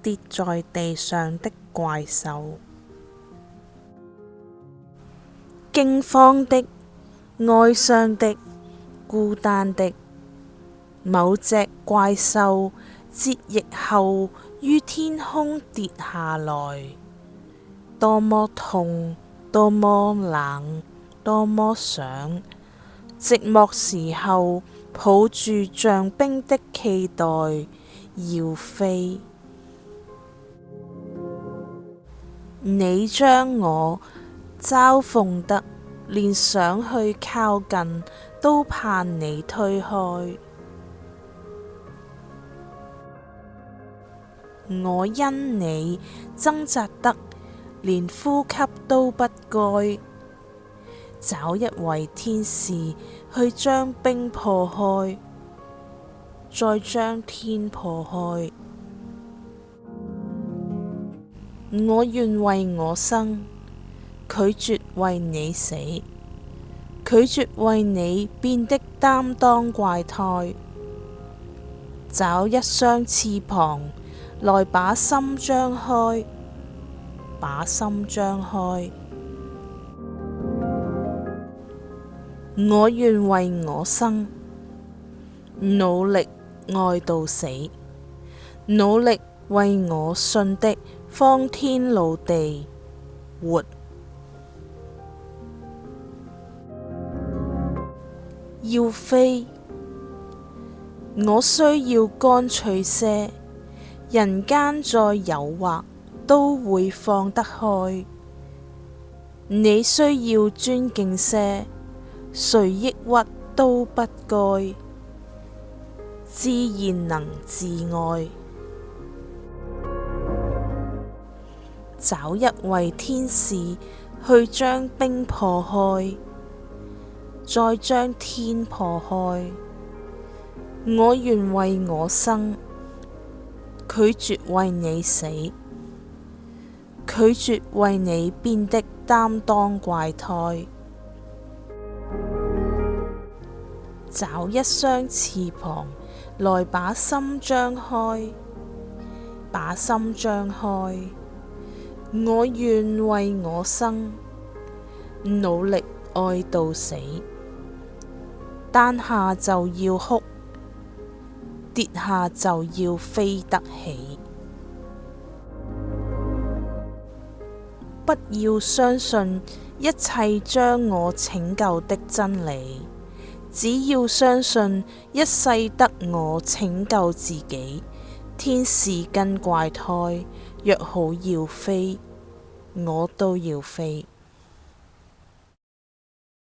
跌在地上的怪獸。驚慌的、哀傷的、孤單的，某隻怪獸折翼後於天空跌下來，多麼痛，多麼冷，多麼想，寂寞時候抱住像冰的期待要飛。你將我嘲諷得連想去靠近都怕你推開，我因你掙扎得連呼吸都不該，找一位天使去將冰破開，再將天破開。我願為我生，拒絕為你死，拒絕為你變的擔當怪胎。找一雙翅膀來把心張開，把心張開。我願為我生，努力愛到死，努力為我信的荒天老地活。要飛，我需要乾脆些，人間再誘惑都會放得開。你需要尊敬些，誰抑鬱都不該，自然能自愛。找一位天使去將冰破開，再將天破開。我願為我生，拒絕為你死，拒絕為你變的擔當怪胎。找一雙翅膀來把心張開，把心張開。我願為我生，努力愛到死，誕下就要哭，跌下就要飛得起。不要相信一切將我拯救的真理，只要相信一世得我拯救自己。天使跟怪胎約好要飛，我都要飛。